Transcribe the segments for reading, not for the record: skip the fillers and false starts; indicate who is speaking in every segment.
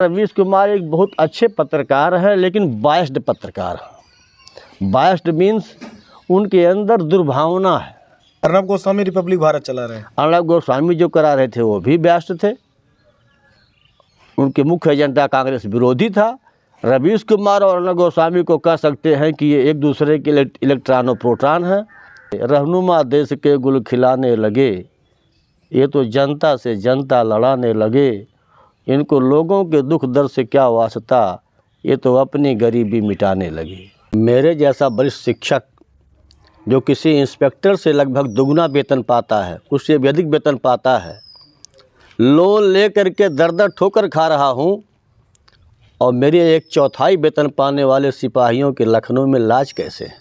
Speaker 1: रवीश कुमार एक बहुत अच्छे पत्रकार है, लेकिन बायस्ड पत्रकार है। बायस्ड मीन्स उनके अंदर दुर्भावना है।
Speaker 2: अर्नब गोस्वामी रिपब्लिक भारत चला रहे हैं।
Speaker 1: अर्नब गोस्वामी जो करा रहे थे वो भी बायस्ड थे। उनके मुख्य एजेंडा कांग्रेस विरोधी था। रवीश कुमार और अर्नब गोस्वामी को कह सकते हैं कि ये एक दूसरे के इलेक्ट्रॉन और प्रोटॉन हैं। रहनुमा देश के गुल खिलाने लगे, ये तो जनता से जनता लड़ाने लगे। इनको लोगों के दुख दर्द से क्या वास्ता, ये तो अपनी गरीबी मिटाने लगे। मेरे जैसा वरिष्ठ शिक्षक जो किसी इंस्पेक्टर से लगभग दुगना वेतन पाता है, उससे भी अधिक वेतन पाता है, लोन ले करके दर दर ठोकर खा रहा हूँ, और मेरे 1/4 वेतन पाने वाले सिपाहियों के लखनऊ में लाज कैसे है?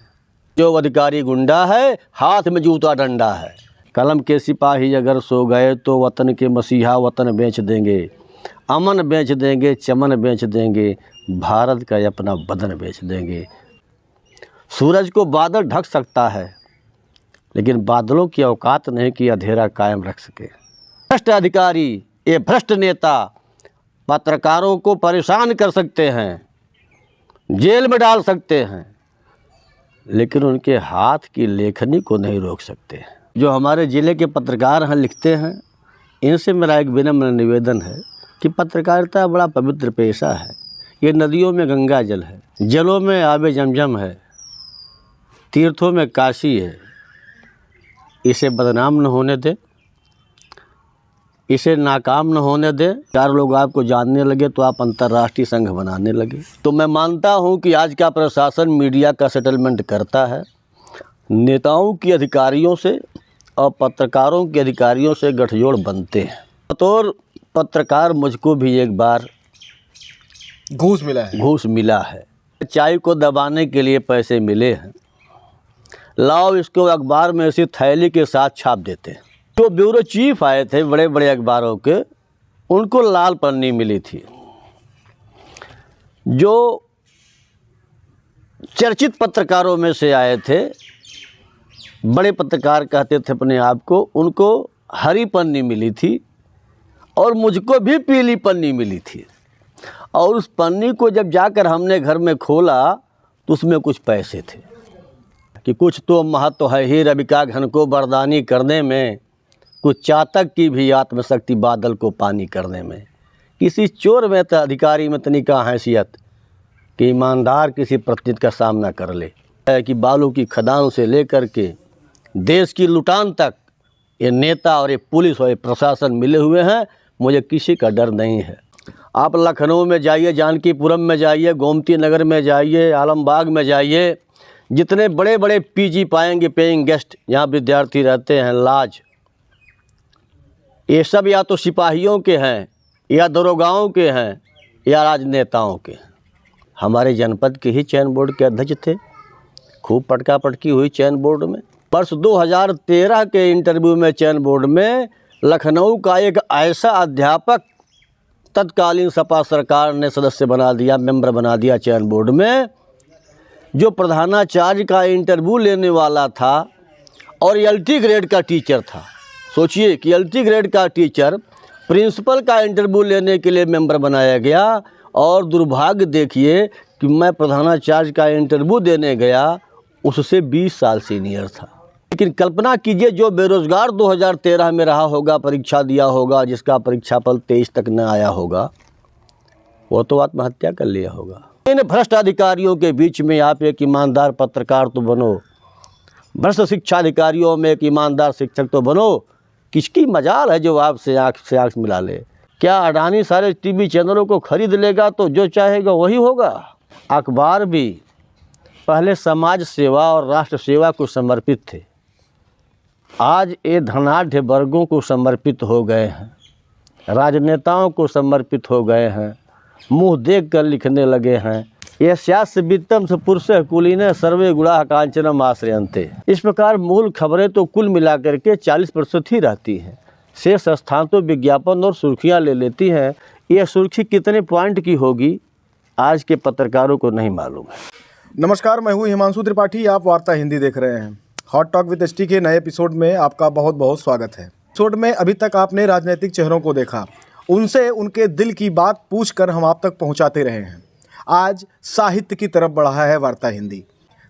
Speaker 1: जो अधिकारी गुंडा है, हाथ में जूता डंडा है। कलम के सिपाही अगर सो गए तो वतन के मसीहा वतन बेच देंगे, अमन बेच देंगे, चमन बेच देंगे, भारत का अपना बदन बेच देंगे। सूरज को बादल ढक सकता है, लेकिन बादलों की औकात नहीं कि अंधेरा कायम रख सके। भ्रष्ट अधिकारी, ये भ्रष्ट नेता पत्रकारों को परेशान कर सकते हैं, जेल में डाल सकते हैं, लेकिन उनके हाथ की लेखनी को नहीं रोक सकते। जो हमारे ज़िले के पत्रकार हैं, लिखते हैं, इनसे मेरा एक विनम्र निवेदन है कि पत्रकारिता बड़ा पवित्र पेशा है। ये नदियों में गंगा जल है, जलों में आबे जमजम है, तीर्थों में काशी है। इसे बदनाम न होने दे, इसे नाकाम न होने दे। 4 लोग आपको जानने लगे तो आप अंतर्राष्ट्रीय संघ बनाने लगे। तो मैं मानता हूं कि आज का प्रशासन मीडिया का सेटलमेंट करता है। नेताओं की अधिकारियों से और पत्रकारों के अधिकारियों से गठजोड़ बनते हैं। बतौर पत्रकार मुझको भी एक बार
Speaker 2: घूस मिला है।
Speaker 1: चाय को दबाने के लिए पैसे मिले हैं, लाओ इसको अखबार में इसी थैली के साथ छाप देते हैं। जो ब्यूरो चीफ आए थे बड़े बड़े अखबारों के, उनको लाल पन्नी मिली थी। जो चर्चित पत्रकारों में से आए थे, बड़े पत्रकार कहते थे अपने आप को, उनको हरी पन्नी मिली थी और मुझको भी पीली पन्नी मिली थी। और उस पन्नी को जब जाकर हमने घर में खोला तो उसमें कुछ पैसे थे कि कुछ तो महत्व है ही रविका घन को बरदानी करने में, कुछ चातक की भी आत्मशक्ति बादल को पानी करने में। किसी चोर में तो अधिकारी में तनी का हैसियत कि ईमानदार किसी प्रतिनिधि का सामना कर ले, कि बालू की खदान से लेकर के देश की लुटान तक ये नेता और ये पुलिस और ये प्रशासन मिले हुए हैं। मुझे किसी का डर नहीं है। आप लखनऊ में जाइए, जानकीपुरम में जाइए, गोमती नगर में जाइए, आलमबाग में जाइए, जितने बड़े बड़े पीजी पाएंगे, पेइंग गेस्ट, यहाँ विद्यार्थी रहते हैं, लाज, ये सब या तो सिपाहियों के हैं, या दरोगाओं के हैं, या राजनेताओं के हैं। हमारे जनपद के ही चयन बोर्ड के अध्यक्ष थे, खूब पटका पटकी हुई चयन बोर्ड में। वर्ष 2013 के इंटरव्यू में चयन बोर्ड में लखनऊ का एक ऐसा अध्यापक तत्कालीन सपा सरकार ने सदस्य बना दिया, मेंबर बना दिया चयन बोर्ड में, जो प्रधानाचार्य का इंटरव्यू लेने वाला था और एलटी ग्रेड का टीचर था। सोचिए कि एलटी ग्रेड का टीचर प्रिंसिपल का इंटरव्यू लेने के लिए मेंबर बनाया गया, और दुर्भाग्य देखिए कि मैं प्रधानाचार्य का इंटरव्यू देने गया, उससे 20 साल सीनियर था। लेकिन कल्पना कीजिए, जो बेरोज़गार 2013 में रहा होगा, परीक्षा दिया होगा, जिसका परीक्षा फल 23 तक न आया होगा, वो तो आत्महत्या कर लिया होगा। इन भ्रष्ट अधिकारियों के बीच में आप एक ईमानदार पत्रकार तो बनो, भ्रष्ट शिक्षा अधिकारियों में एक ईमानदार शिक्षक तो बनो। किसकी मजाल है जो आपसे आँख से आँख मिला ले? क्या अडानी सारे टीवी चैनलों को खरीद लेगा तो जो चाहेगा वही होगा? अखबार भी पहले समाज सेवा और राष्ट्र सेवा को समर्पित थे, आज ये धनाढ़ वर्गों को समर्पित हो गए हैं, राजनेताओं को समर्पित हो गए हैं, मुंह देख कर लिखने लगे हैं, यस्यास्य वित्तम स पुरुषः कुलीनः सर्वे गुणाः कांचनम आश्रयन्ते। इस प्रकार मूल खबरें तो कुल मिलाकर के 40% ही रहती हैं, शेष स्थान तो विज्ञापन और सुर्खियां ले लेती हैं। यह सुर्खी कितने पॉइंट की होगी, आज के पत्रकारों को नहीं मालूम है।
Speaker 2: नमस्कार, मैं हूँ हिमांशु त्रिपाठी, आप वार्ता हिंदी देख रहे हैं। हॉट टॉक विद एसटी के नए एपिसोड में आपका बहुत बहुत स्वागत है। एपिसोड में अभी तक आपने राजनीतिक चेहरों को देखा उनसे उनके दिल की बात पूछकर हम आप तक पहुंचाते रहे हैं। आज साहित्य की तरफ बढ़ा है वार्ता हिंदी।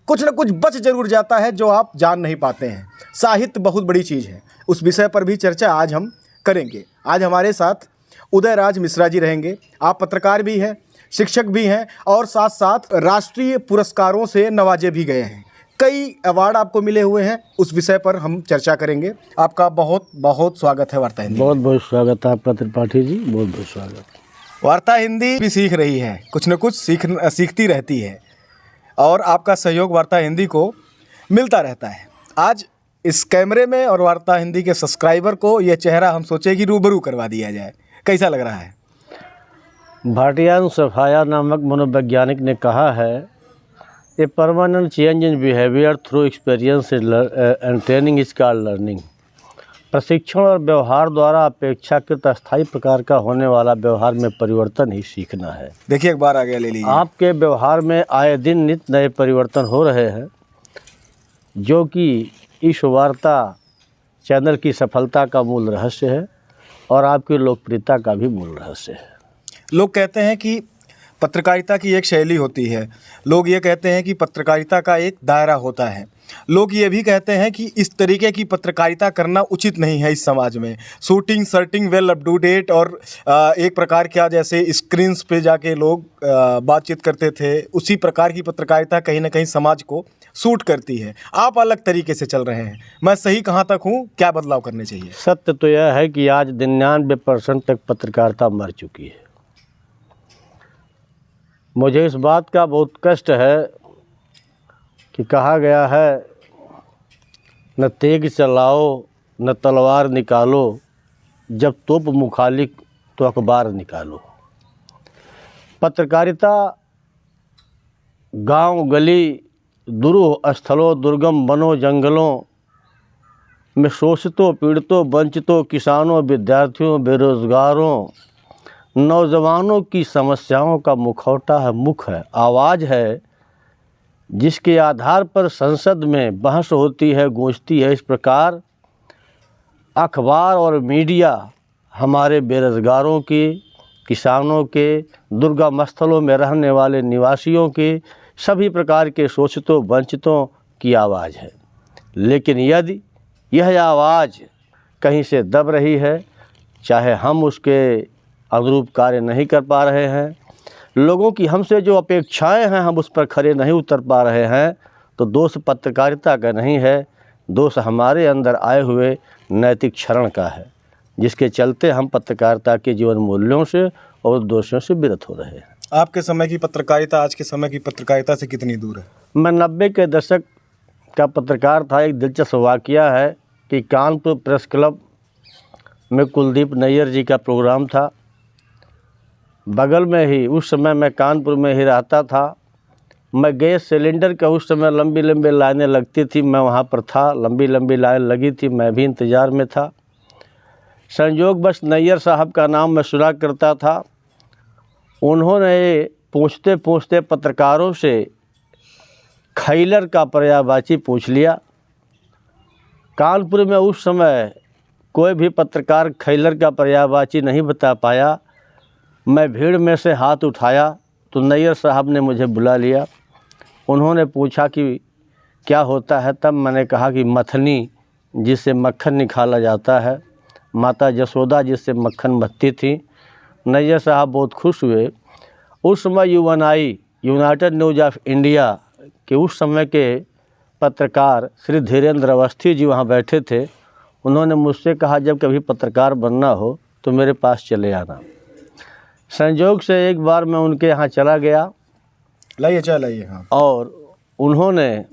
Speaker 2: कुछ न कुछ बच जरूर जाता है जो आप जान नहीं पाते हैं। साहित्य बहुत बड़ी चीज़ है, उस विषय पर भी चर्चा आज हम करेंगे। आज हमारे साथ उदयराज मिश्रा जी रहेंगे। आप पत्रकार भी हैं, शिक्षक भी हैं और साथ साथ राष्ट्रीय पुरस्कारों से नवाजे भी गए हैं। कई अवार्ड आपको मिले हुए हैं, उस विषय पर हम चर्चा करेंगे। आपका बहुत बहुत स्वागत है वार्ता हिंदी।
Speaker 1: बहुत बहुत स्वागत है आपका त्रिपाठी जी, बहुत बहुत स्वागत।
Speaker 2: वार्ता हिंदी भी सीख रही है, कुछ न कुछ सीखती रहती है और आपका सहयोग वार्ता हिंदी को मिलता रहता है। आज इस कैमरे में और वार्ता हिंदी के सब्सक्राइबर को यह चेहरा हम सोचे कि रूबरू करवा दिया जाए। कैसा लग रहा है?
Speaker 1: भाटियान सफाया नामक मनोवैज्ञानिक ने कहा है, a permanent change in behaviour through experience and training is called learning. प्रशिक्षण और व्यवहार द्वारा अपेक्षाकृत अस्थायी प्रकार का होने वाला व्यवहार में परिवर्तन ही सीखना है।
Speaker 2: देखिए एक बार आ गया, ले लीजिए।
Speaker 1: आपके व्यवहार में आए दिन नित नए परिवर्तन हो रहे हैं, जो कि इस वार्ता चैनल की सफलता का मूल रहस्य है और आपकी लोकप्रियता का भी मूल रहस्य है।
Speaker 2: लोग कहते हैं कि पत्रकारिता की एक शैली होती है, लोग ये कहते हैं कि पत्रकारिता का एक दायरा होता है, लोग ये भी कहते हैं कि इस तरीके की पत्रकारिता करना उचित नहीं है इस समाज में। Shooting sorting well up to date और एक प्रकार क्या जैसे स्क्रीन्स पे जाके लोग बातचीत करते थे, उसी प्रकार की पत्रकारिता कहीं ना कहीं समाज को सूट करती है। आप अलग तरीके से चल रहे हैं, मैं सही कहाँ तक हूँ? क्या बदलाव करने चाहिए?
Speaker 1: सत्य तो यह है कि आज 99% तक पत्रकारिता मर चुकी है। मुझे इस बात का बहुत कष्ट है कि कहा गया है, न तेग चलाओ न तलवार निकालो, जब तोप मुखालिक तो अखबार निकालो। पत्रकारिता गांव गली दुरूह स्थलों दुर्गम वनों जंगलों में शोषितों पीड़ितों वंचितों किसानों विद्यार्थियों बेरोजगारों नौजवानों की समस्याओं का मुखौटा है, मुख है, आवाज़ है, जिसके आधार पर संसद में बहस होती है, गूंजती है। इस प्रकार अखबार और मीडिया हमारे बेरोजगारों की, किसानों के, दुर्गम स्थलों में रहने वाले निवासियों की, सभी प्रकार के शोषितों वंचितों की आवाज़ है। लेकिन यदि यह आवाज़ कहीं से दब रही है, चाहे हम उसके अनुरूप कार्य नहीं कर पा रहे हैं, लोगों की हमसे जो अपेक्षाएं हैं हम उस पर खरे नहीं उतर पा रहे हैं, तो दोष पत्रकारिता का नहीं है, दोष हमारे अंदर आए हुए नैतिक क्षरण का है, जिसके चलते हम पत्रकारिता के जीवन मूल्यों से और दोषों से विरत हो रहे हैं।
Speaker 2: आपके समय की पत्रकारिता आज के समय की पत्रकारिता से कितनी दूर है?
Speaker 1: मैं 90 के दशक का पत्रकार था। एक दिलचस्प वाक़या है कि कानपुर प्रेस क्लब में कुलदीप नैयर जी का प्रोग्राम था। बगल में ही, उस समय मैं कानपुर में ही रहता था, मैं गैस सिलेंडर का उस समय लंबी लंबी लाइनें लगती थी, मैं वहाँ पर था, लंबी लंबी लाइन लगी थी, मैं भी इंतज़ार में था। संयोगवश नैयर साहब का नाम मैं सुना करता था। उन्होंने पूछते पूछते पत्रकारों से खैलर का पर्यायवाची पूछ लिया। कानपुर में उस समय कोई भी पत्रकार खैलर का पर्यायवाची नहीं बता पाया। मैं भीड़ में से हाथ उठाया तो नैयर साहब ने मुझे बुला लिया। उन्होंने पूछा कि क्या होता है? तब मैंने कहा कि मथनी, जिससे मक्खन निकाला जाता है, माता यशोदा जिससे मक्खन मथती थी। नैयर साहब बहुत खुश हुए। उस समय Uni, United news of India के उस समय के पत्रकार श्री धीरेन्द्र अवस्थी जी वहाँ बैठे थे। उन्होंने मुझसे कहा, जब कभी पत्रकार बनना हो तो मेरे पास चले आना। संयोग से एक बार मैं उनके यहाँ चला गया।
Speaker 2: लाइए चाय लाइए। हाँ।
Speaker 1: और उन्होंने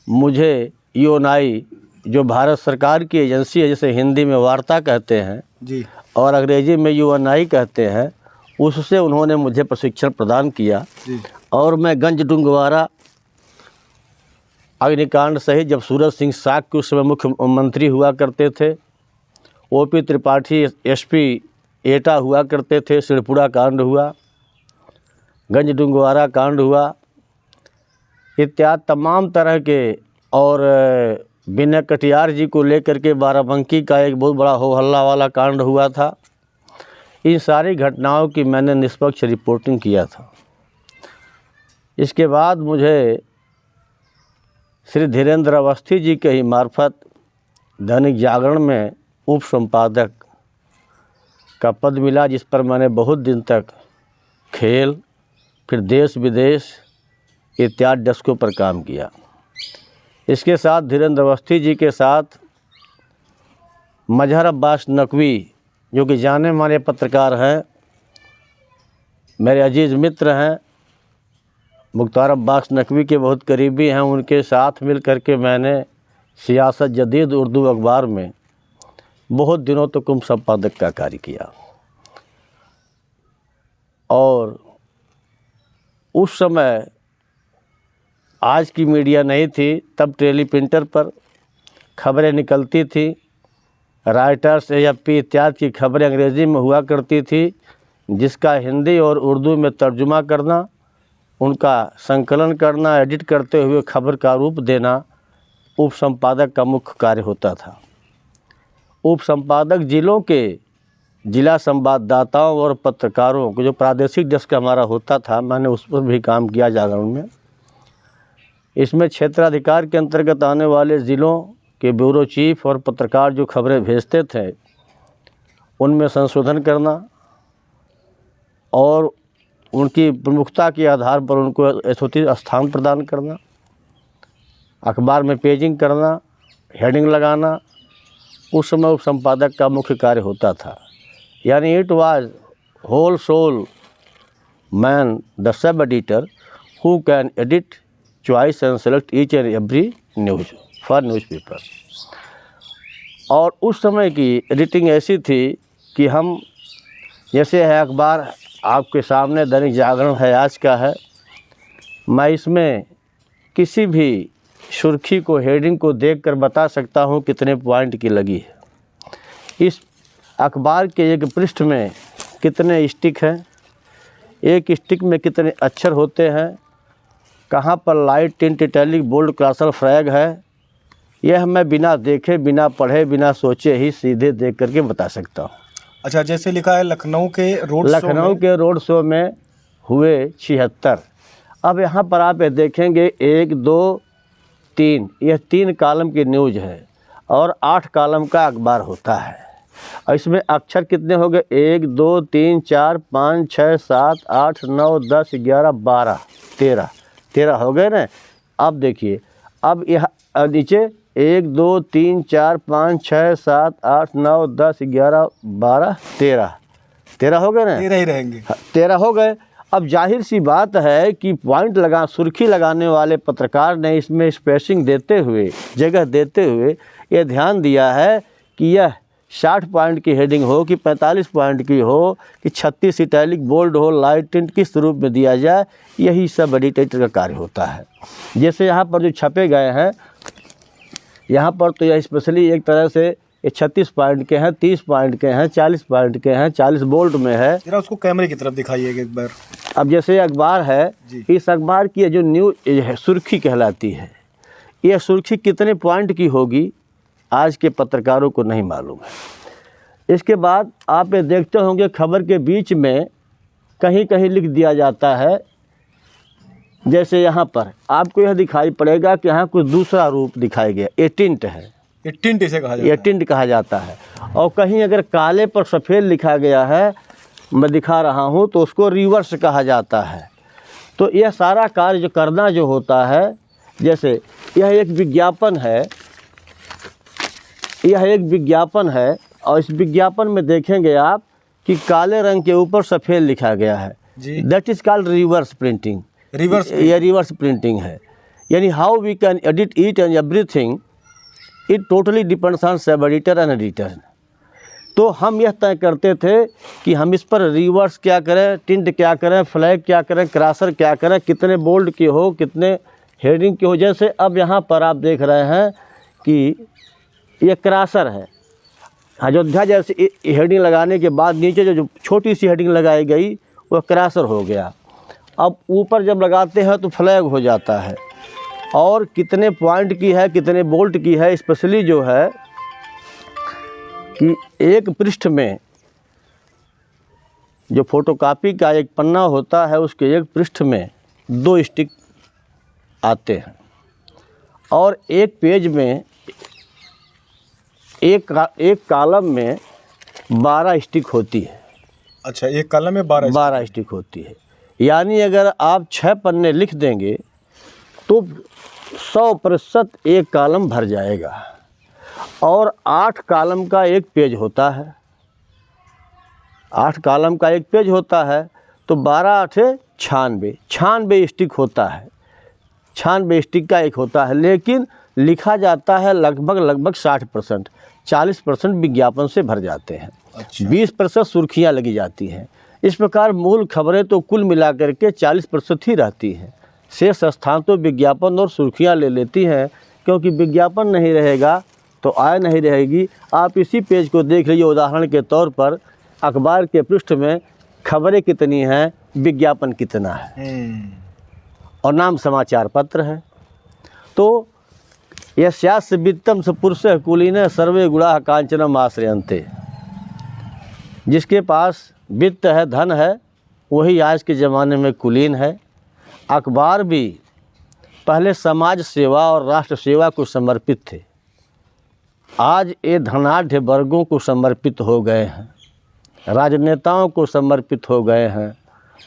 Speaker 1: मुझे यूएनआई, जो भारत सरकार की एजेंसी है, जैसे हिंदी में वार्ता कहते हैं
Speaker 2: जी
Speaker 1: और अंग्रेजी में यूएनआई कहते हैं, उससे उन्होंने मुझे प्रशिक्षण प्रदान किया
Speaker 2: जी।
Speaker 1: और मैं गंज डुंगवारा अग्निकांड सहित, जब सूरज सिंह साग के उस समय मुख्यमंत्री हुआ करते थे, ओपी त्रिपाठी एसपी एटा हुआ करते थे, सिरपुरा कांड हुआ, गंज डुंगवारा कांड हुआ, इत्यादि तमाम तरह के, और विनय कटियार जी को लेकर के बाराबंकी का एक बहुत बड़ा हो हल्ला वाला कांड हुआ था। इन सारी घटनाओं की मैंने निष्पक्ष रिपोर्टिंग किया था। इसके बाद मुझे श्री धीरेन्द्र अवस्थी जी के ही मार्फत दैनिक जागरण में उप संपादक का पद मिला, जिस पर मैंने बहुत दिन तक खेल, फिर देश विदेश इत्यादि डेस्कों पर काम किया। इसके साथ धीरेन्द्र अवस्थी जी के साथ मजहर अब्बास नकवी, जो कि जाने माने पत्रकार हैं, मेरे अजीज़ मित्र हैं, मुख्तार अब्बास नकवी के बहुत करीबी हैं, उनके साथ मिल कर के मैंने सियासत जदीद उर्दू अखबार में बहुत दिनों तक उप संपादक का कार्य किया। और उस समय आज की मीडिया नहीं थी, तब टेलीप्रिंटर पर खबरें निकलती थी, राइटर्स, AFP इत्यादि की खबरें अंग्रेज़ी में हुआ करती थी, जिसका हिंदी और उर्दू में तर्जुमा करना, उनका संकलन करना, एडिट करते हुए खबर का रूप देना उप संपादक का मुख्य कार्य होता था। उप संपादक जिलों के जिला संवाददाताओं और पत्रकारों को, जो प्रादेशिक डेस्क हमारा होता था, मैंने उस पर भी काम किया जागरण में। इसमें क्षेत्राधिकार के अंतर्गत आने वाले ज़िलों के ब्यूरो चीफ और पत्रकार जो खबरें भेजते थे, उनमें संशोधन करना और उनकी प्रमुखता के आधार पर उनको यथोचित स्थान प्रदान करना, अखबार में पेजिंग करना, हेडिंग लगाना, उस समय उप संपादक का मुख्य कार्य होता था। यानी it was whole sole man the sub editor who can edit, choice and select each and every news for newspaper. और उस समय की एडिटिंग ऐसी थी कि हम, जैसे है अखबार आपके सामने दैनिक जागरण है, आज का है, मैं इसमें किसी भी सुर्खी को, हेडिंग को देखकर बता सकता हूँ कितने पॉइंट की लगी है। इस अखबार के एक पृष्ठ में कितने स्टिक हैं, एक स्टिक में कितने अक्षर होते हैं, कहाँ पर light, tint, italic, bold, क्रॉसर, frag है, यह मैं बिना देखे, बिना पढ़े, बिना सोचे ही सीधे देख करके बता सकता हूँ।
Speaker 2: अच्छा, जैसे लिखा है लखनऊ के
Speaker 1: रोड शो में हुए 76। अब यहाँ पर आप देखेंगे 1, 2, 3, यह 3 कॉलम की न्यूज़ है और 8 कॉलम का अखबार होता है। और इसमें अक्षर कितने हो गए? 1, 2, 3, 4, 5, 6, 7, 8, 9, 10, 11, 12, 13 हो गए ना। अब देखिए, अब यह नीचे 1, 2, 3, 4, 5, 6, 7, 8, 9, 10, 11, 12, 13 हो गए ना।
Speaker 2: 13 ही रहेंगे।
Speaker 1: 13 हो गए। अब जाहिर सी बात है कि पॉइंट लगा, सुर्खी लगाने वाले पत्रकार ने इसमें स्पेसिंग देते हुए, जगह देते हुए ये ध्यान दिया है कि यह 60 पॉइंट की हेडिंग हो कि 45 पॉइंट की हो कि 36 इटैलिक, बोल्ड हो, लाइट, टिंट किस रूप में दिया जाए, यही सब एडिटर का कार्य होता है। जैसे यहाँ पर जो छपे गए हैं, यहाँ पर तो यह स्पेशली एक तरह से ये 36 पॉइंट के हैं, 30 पॉइंट के हैं, 40 पॉइंट के हैं, 40 बोल्ड में है।
Speaker 2: जरा उसको कैमरे की तरफ दिखाइएगा एक बार।
Speaker 1: अब जैसे अखबार है, इस अखबार की जो न्यूज़ सुर्खी कहलाती है, यह सुर्खी कितने पॉइंट की होगी आज के पत्रकारों को नहीं मालूम है। इसके बाद आप ये देखते होंगे खबर के बीच में कहीं कहीं लिख दिया जाता है, जैसे यहाँ पर आपको यह दिखाई पड़ेगा कि यहाँ कुछ दूसरा रूप दिखाया गया, ये टिंट है,
Speaker 2: ये टिंट इसे कहा जाता है।
Speaker 1: ये टिंट कहा जाता है। और कहीं अगर काले पर सफ़ेद लिखा गया है, मैं दिखा रहा हूँ, तो उसको रिवर्स कहा जाता है। तो यह सारा कार्य जो करना जो होता है, जैसे यह एक विज्ञापन है, यह एक विज्ञापन है और इस विज्ञापन में देखेंगे आप कि काले रंग के ऊपर सफ़ेद लिखा गया है, that is called reverse printing. यह रिवर्स प्रिंटिंग है। यानी how we can edit each and everything, it totally depends on sub editor and editor. तो हम यह तय करते थे कि हम इस पर रिवर्स क्या करें, टिंट क्या करें, फ्लैग क्या करें, क्रॉसर क्या करें, कितने बोल्ड की हो, कितने हेडिंग की हो। जैसे अब यहाँ पर आप देख रहे हैं कि ये क्रॉसर है, अयोध्या जैसे हेडिंग लगाने के बाद नीचे जो छोटी सी हेडिंग लगाई गई वह क्रॉसर हो गया। अब ऊपर जब लगाते हैं तो फ्लैग हो जाता है। और कितने पॉइंट की है, कितने बोल्ट की है, स्पेशली जो है कि एक पृष्ठ में जो फोटोकॉपी का एक पन्ना होता है उसके एक पृष्ठ में 2 स्टिक आते हैं और एक पेज में एक कॉलम में 12 स्टिक होती है।
Speaker 2: अच्छा, एक कॉलम में 12
Speaker 1: स्टिक होती है। यानी अगर आप 6 पन्ने लिख देंगे तो 100% एक कॉलम भर जाएगा। और 8 कॉलम का एक पेज होता है, 8 कॉलम का एक पेज होता है तो 12 8 96 स्टिक होता है। 96 स्टिक का एक होता है, लेकिन लिखा जाता है लगभग 60%। 40% विज्ञापन से भर जाते हैं।
Speaker 2: अच्छा।
Speaker 1: 20% सुर्खियाँ लगी जाती हैं। इस प्रकार मूल खबरें तो कुल मिलाकर के 40% ही रहती हैं। शेष स्थान तो विज्ञापन और सुर्खियाँ ले लेती हैं, क्योंकि विज्ञापन नहीं रहेगा तो आय नहीं रहेगी। आप इसी पेज को देख लीजिए, उदाहरण के तौर पर अखबार के पृष्ठ में खबरें कितनी हैं, विज्ञापन कितना है, और नाम समाचार पत्र है। तो यस्यास्य वित्तम स पुरुषः कुलीनः सर्वे गुणाः कांचनम आश्रयन्ते। जिसके पास वित्त है, धन है, वही आज के ज़माने में कुलीन है। अखबार भी पहले समाज सेवा और राष्ट्र सेवा को समर्पित थे, आज ये धनाढ़ वर्गों को समर्पित हो गए हैं, राजनेताओं को समर्पित हो गए हैं,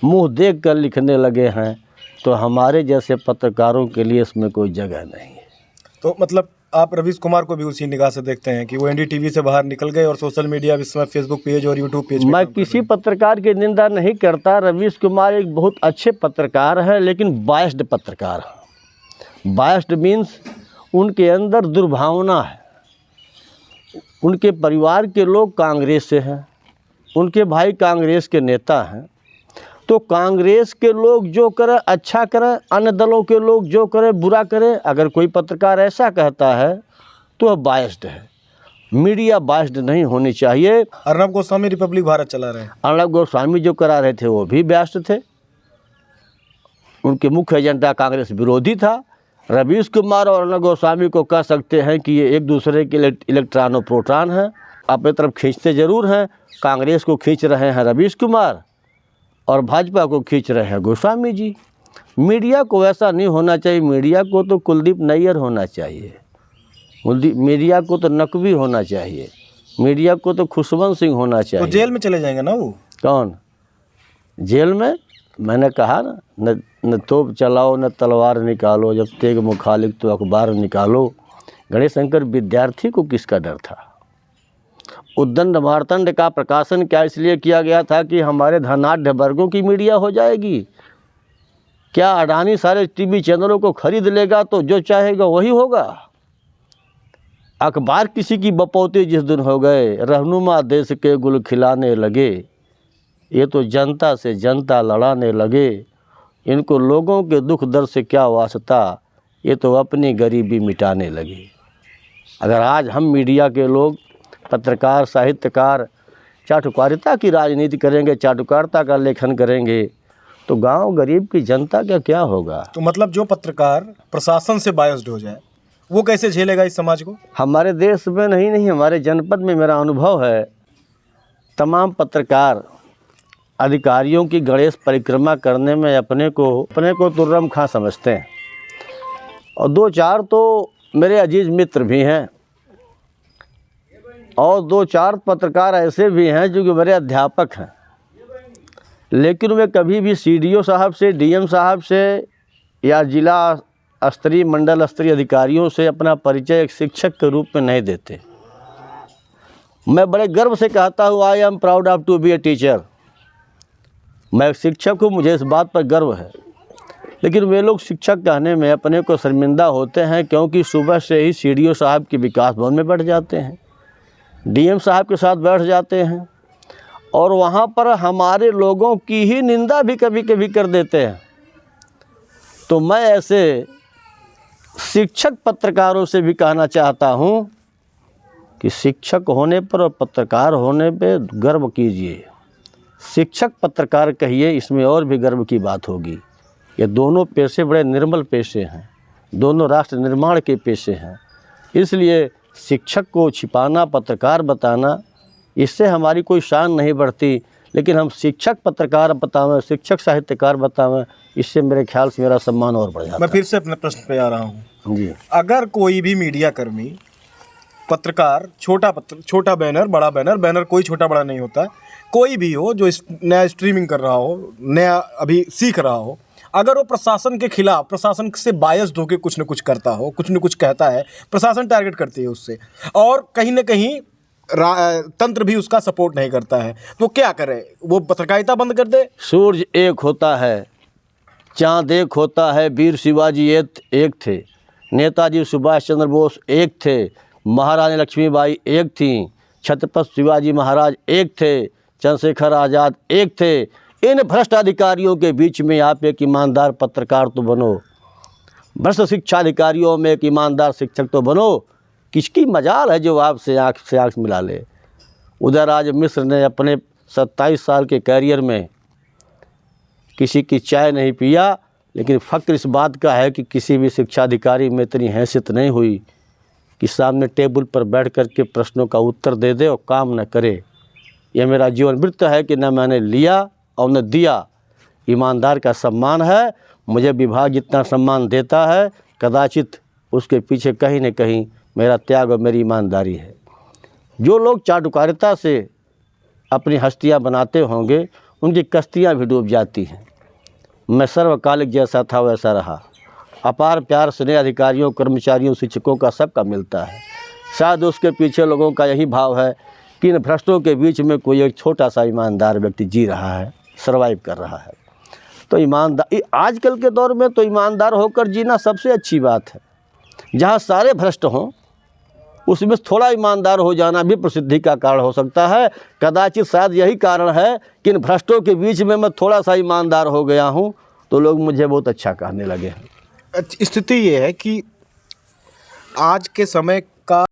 Speaker 1: मुंह देख कर लिखने लगे हैं। तो हमारे जैसे पत्रकारों के लिए इसमें कोई जगह नहीं है।
Speaker 2: तो मतलब आप रवीश कुमार को भी उसी निगाह से देखते हैं कि वो एनडीटीवी से बाहर निकल गए और सोशल मीडिया इसमें फेसबुक पेज और यूट्यूब पेज।
Speaker 1: मैं किसी पत्रकार की निंदा नहीं करता। रवीश कुमार एक बहुत अच्छे पत्रकार हैं, लेकिन बायस्ड पत्रकार हैं। बायस्ड मीन्स उनके अंदर दुर्भावना है। उनके परिवार के लोग कांग्रेस से हैं, उनके भाई कांग्रेस के नेता हैं। तो कांग्रेस के लोग जो करें अच्छा करें, अन्य दलों के लोग जो करें बुरा करें। अगर कोई पत्रकार ऐसा कहता है तो वह बायस्ड है। मीडिया बायस्ड नहीं होनी चाहिए।
Speaker 2: अर्नब गोस्वामी रिपब्लिक भारत चला रहे हैं।
Speaker 1: अर्नब गोस्वामी जो करा रहे थे वो भी बायस्ड थे। उनके मुख्य एजेंडा कांग्रेस विरोधी था। रवीश कुमार और अर्नब गोस्वामी को कह सकते हैं कि ये एक दूसरे के इलेक्ट्रॉन और प्रोटॉन हैं। अपनी तरफ खींचते ज़रूर हैं। कांग्रेस को खींच रहे हैं रवीश कुमार और भाजपा को खींच रहे हैं गोस्वामी जी। मीडिया को ऐसा नहीं होना चाहिए। मीडिया को तो कुलदीप नैयर होना चाहिए, मीडिया को तो नकवी होना चाहिए, मीडिया को तो खुशवंत सिंह होना चाहिए।
Speaker 2: तो जेल में चले जाएंगे ना वो?
Speaker 1: कौन जेल में? मैंने कहा ना, न तोप चलाओ न तलवार निकालो, जब तेग मुखालिक तो अखबार निकालो। गणेश शंकर विद्यार्थी को किसका डर था? उद्दंड मार्तंड का प्रकाशन क्या इसलिए किया गया था कि हमारे धनाढ़ वर्गों की मीडिया हो जाएगी? क्या अडानी सारे टीवी चैनलों को खरीद लेगा तो जो चाहेगा वही होगा? अखबार किसी की बपौती जिस दिन हो गए, रहनुमा देश के गुल खिलाने लगे। ये तो जनता से जनता लड़ाने लगे। इनको लोगों के दुख दर्द से क्या वास्ता, ये तो अपनी गरीबी मिटाने लगे। अगर आज हम मीडिया के लोग, पत्रकार, साहित्यकार चाटुकारिता की राजनीति करेंगे, चाटुकारिता का लेखन करेंगे, तो गांव गरीब की जनता का क्या होगा?
Speaker 2: तो मतलब जो पत्रकार प्रशासन से बायस्ड हो जाए वो कैसे झेलेगा इस समाज को?
Speaker 1: हमारे देश में नहीं हमारे जनपद में मेरा अनुभव है, तमाम पत्रकार अधिकारियों की गणेश परिक्रमा करने में अपने को तुर्रम खां समझते हैं। और 2-4 तो मेरे अजीज मित्र भी हैं, और 2-4 पत्रकार ऐसे भी हैं जो कि मेरे अध्यापक हैं, लेकिन वे कभी भी सीडीओ साहब से, डीएम साहब से या जिला स्तरीय, मंडल स्तरीय अधिकारियों से अपना परिचय एक शिक्षक के रूप में नहीं देते। मैं बड़े गर्व से कहता हूँ, I am proud of to be a teacher. मैं एक शिक्षक हूँ, मुझे इस बात पर गर्व है। लेकिन वे लोग शिक्षक कहने में अपने को शर्मिंदा होते हैं, क्योंकि सुबह से ही सीडीओ साहब की विकास भवन में बैठ जाते हैं, डीएम साहब के साथ बैठ जाते हैं, और वहाँ पर हमारे लोगों की ही निंदा भी कभी कभी कर देते हैं। तो मैं ऐसे शिक्षक पत्रकारों से भी कहना चाहता हूँ कि शिक्षक होने पर और पत्रकार होने पे गर्व कीजिए। शिक्षक पत्रकार कहिए, इसमें और भी गर्व की बात होगी। ये दोनों पेशे बड़े निर्मल पेशे हैं, दोनों राष्ट्र निर्माण के पेशे हैं। इसलिए शिक्षक को छिपाना, पत्रकार बताना, इससे हमारी कोई शान नहीं बढ़ती। लेकिन हम शिक्षक पत्रकार बतावें, शिक्षक साहित्यकार बतावें, इससे मेरे ख्याल से मेरा सम्मान और बढ़ जाता
Speaker 2: मैं फिर से अपने प्रश्न पे आ रहा हूँ।
Speaker 1: है। जी।
Speaker 2: अगर कोई भी मीडिया कर्मी, पत्रकार, छोटा बैनर, बड़ा बैनर, बैनर कोई छोटा बड़ा नहीं होता, कोई भी हो जो नया स्ट्रीमिंग कर रहा हो, नया अभी सीख रहा हो, अगर वो प्रशासन के खिलाफ, प्रशासन से बायस्ड होकर कुछ न कुछ करता हो, कुछ न कुछ कहता है, प्रशासन टारगेट करती है उससे, और कहीं न कहीं तंत्र भी उसका सपोर्ट नहीं करता है, तो क्या करे? वो पत्रकारिता बंद कर दे?
Speaker 1: सूरज एक होता है, चाँद एक होता है, वीर शिवाजी एक थे, नेताजी सुभाष चंद्र बोस एक थे, महारानी लक्ष्मीबाई एक थीं, छत्रपति शिवाजी महाराज एक थे, चंद्रशेखर आज़ाद एक थे। इन भ्रष्ट अधिकारियों के बीच में आप एक ईमानदार पत्रकार तो बनो, भ्रष्ट शिक्षा अधिकारियों में एक ईमानदार शिक्षक तो बनो। किसकी मजाल है जो आपसे आँख से आँख मिला ले? उदयराज मिश्र ने अपने 27 साल के कैरियर में किसी की चाय नहीं पिया, लेकिन फ़ख्र इस बात का है कि किसी भी शिक्षा अधिकारी में इतनी हैसियत नहीं हुई कि सामने टेबल पर बैठ कर के प्रश्नों का उत्तर दे दे और काम न करे। यह मेरा जीवन वृत्त है कि न मैंने लिया और न दिया। ईमानदार का सम्मान है। मुझे विभाग जितना सम्मान देता है, कदाचित उसके पीछे कहीं न कहीं मेरा त्याग और मेरी ईमानदारी है। जो लोग चाटुकारिता से अपनी हस्तियां बनाते होंगे, उनकी कश्तियां भी डूब जाती हैं। मैं सर्वकालिक जैसा था वैसा रहा। अपार प्यार स्नेह अधिकारियों, कर्मचारियों, शिक्षकों का सबका मिलता है। शायद उसके पीछे लोगों का यही भाव है कि इन भ्रष्टों के बीच में कोई एक छोटा सा ईमानदार व्यक्ति जी रहा है, सर्वाइव कर रहा है। तो ईमानदार, आजकल के दौर में तो ईमानदार होकर जीना सबसे अच्छी बात है। जहाँ सारे भ्रष्ट हों, उसमें थोड़ा ईमानदार हो जाना भी प्रसिद्धि का कारण हो सकता है। कदाचित शायद यही कारण है कि इन भ्रष्टों के बीच में मैं थोड़ा सा ईमानदार हो गया हूँ, तो लोग मुझे बहुत अच्छा कहने लगे हैं।
Speaker 2: स्थिति ये है कि आज के समय